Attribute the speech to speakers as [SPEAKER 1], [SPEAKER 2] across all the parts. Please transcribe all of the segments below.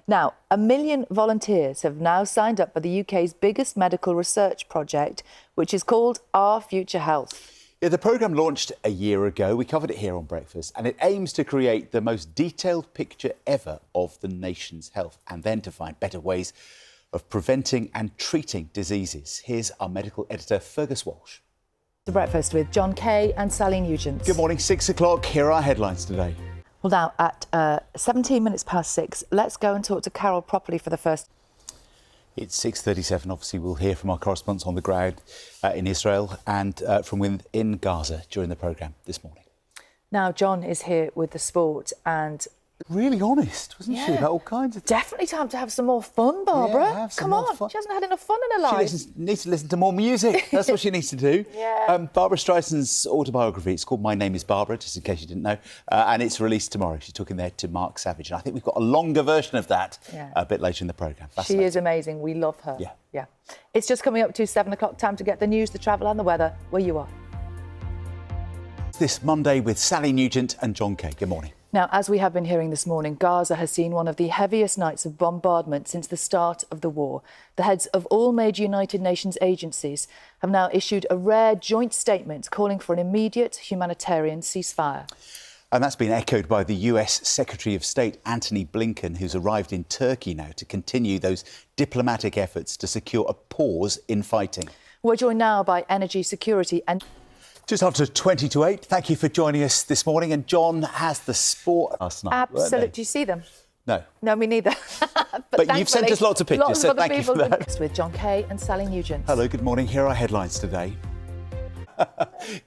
[SPEAKER 1] Now, 1 million volunteers have now signed up for the UK's biggest medical research project, which is called Our Future Health.
[SPEAKER 2] Yeah, the programme launched a year ago. We covered it here on Breakfast, and it aims to create the most detailed picture ever of the nation's health and then to find better ways of preventing and treating diseases. Here's our medical editor, Fergus Walsh.
[SPEAKER 1] To Breakfast with John Kay and Sally Nugent.
[SPEAKER 2] Good morning, 6 o'clock. Here are our headlines today.
[SPEAKER 1] Well, now, at 17 minutes past 6, let's go and talk to Carol properly for the first.
[SPEAKER 2] It's 6:37. Obviously, we'll hear from our correspondents on the ground in Israel and from within Gaza during the programme this morning.
[SPEAKER 1] Now, John is here with the sport and...
[SPEAKER 2] Really honest, wasn't she, about all kinds of things?
[SPEAKER 1] Definitely time to have some more fun, Barbara.
[SPEAKER 2] Yeah, have some
[SPEAKER 1] Come
[SPEAKER 2] more
[SPEAKER 1] on,
[SPEAKER 2] fun.
[SPEAKER 1] she hasn't had enough fun in her life.
[SPEAKER 2] She needs to listen to more music. That's what she needs to do.
[SPEAKER 1] Yeah.
[SPEAKER 2] Barbara Streisand's autobiography, it's called My Name is Barbara, just in case you didn't know, and it's released tomorrow. She took in there to Mark Savage, and I think we've got a longer version of that a bit later in the programme.
[SPEAKER 1] She is amazing. We love her.
[SPEAKER 2] Yeah.
[SPEAKER 1] It's just coming up to 7 o'clock, time to get the news, the travel and the weather where you are.
[SPEAKER 2] This Monday with Sally Nugent and John Kay. Good morning.
[SPEAKER 1] Now, as we have been hearing this morning, Gaza has seen one of the heaviest nights of bombardment since the start of the war. The heads of all major United Nations agencies have now issued a rare joint statement calling for an immediate humanitarian ceasefire.
[SPEAKER 2] And that's been echoed by the US Secretary of State, Antony Blinken, who's arrived in Turkey now to continue those diplomatic efforts to secure a pause in fighting.
[SPEAKER 1] We're joined now by energy security and...
[SPEAKER 2] Just after 20 to 8, thank you for joining us this morning. And John has the sport last night.
[SPEAKER 1] Absolutely. Do you see them?
[SPEAKER 2] No.
[SPEAKER 1] No, me neither.
[SPEAKER 2] but you've sent us lots of pictures, so thank you for that.
[SPEAKER 1] With John Kay and Sally Nugent.
[SPEAKER 2] Hello, good morning. Here are our headlines today.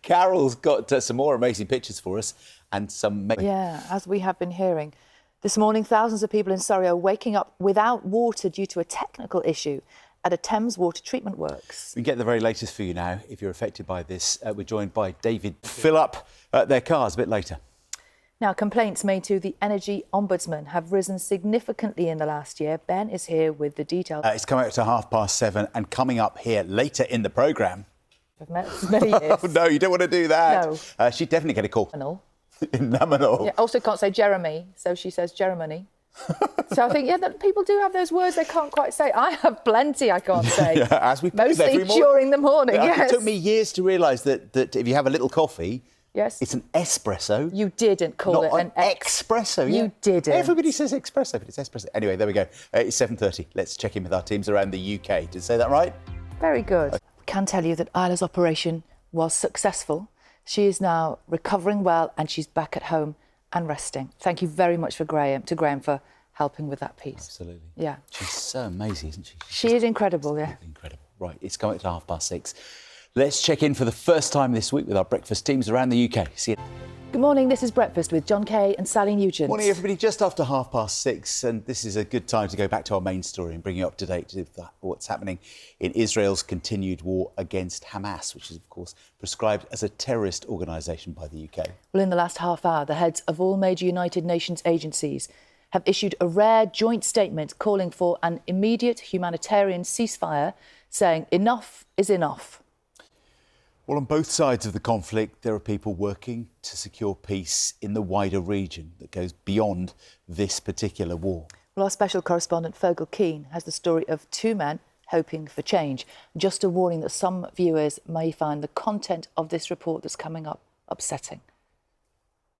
[SPEAKER 2] Carol's got some more amazing pictures for us and some...
[SPEAKER 1] Yeah, as we have been hearing. This morning, thousands of people in Surrey are waking up without water due to a technical issue at a Thames water treatment works.
[SPEAKER 2] We can get the very latest for you now. If you're affected by this, we're joined by David. Fill up their cars a bit later.
[SPEAKER 1] Now, complaints made to the Energy Ombudsman have risen significantly in the last year. Ben is here with the details.
[SPEAKER 2] It's coming up to 7:30 and coming up here later in the programme.
[SPEAKER 1] I've met for many years.
[SPEAKER 2] Oh, no, you don't want to do that.
[SPEAKER 1] No.
[SPEAKER 2] She'd definitely get a call.
[SPEAKER 1] Nominal. Yeah, also can't say Jeremy, so she says Jeremony. So I think, people do have those words they can't quite say. I have plenty I can't say.
[SPEAKER 2] As we
[SPEAKER 1] mostly during the morning,
[SPEAKER 2] It took me years to realise that if you have a little coffee, it's an espresso.
[SPEAKER 1] You didn't call it an
[SPEAKER 2] espresso.
[SPEAKER 1] You didn't.
[SPEAKER 2] Everybody says espresso, but it's espresso. Anyway, there we go. It's 7:30. Let's check in with our teams around the UK. Did I say that right?
[SPEAKER 1] Very good. I can tell you that Isla's operation was successful. She is now recovering well and she's back at home and resting. Thank you very much to Graham for helping with that piece.
[SPEAKER 2] Absolutely.
[SPEAKER 1] Yeah.
[SPEAKER 2] She's so amazing, isn't she?
[SPEAKER 1] She is incredible, yeah.
[SPEAKER 2] Incredible. Right, it's coming to 6:30. Let's check in for the first time this week with our breakfast teams around the UK. See you.
[SPEAKER 1] Good morning, this is Breakfast with John Kay and Sally Nugent.
[SPEAKER 2] Morning, everybody. Just after 6:30, and this is a good time to go back to our main story and bring you up to date with what's happening in Israel's continued war against Hamas, which is, of course, prescribed as a terrorist organisation by the UK.
[SPEAKER 1] Well, in the last half hour, the heads of all major United Nations agencies have issued a rare joint statement calling for an immediate humanitarian ceasefire, saying enough is enough.
[SPEAKER 2] Well, on both sides of the conflict, there are people working to secure peace in the wider region that goes beyond this particular war.
[SPEAKER 1] Well, our special correspondent, Fergal Keane, has the story of two men hoping for change. Just a warning that some viewers may find the content of this report that's coming up upsetting.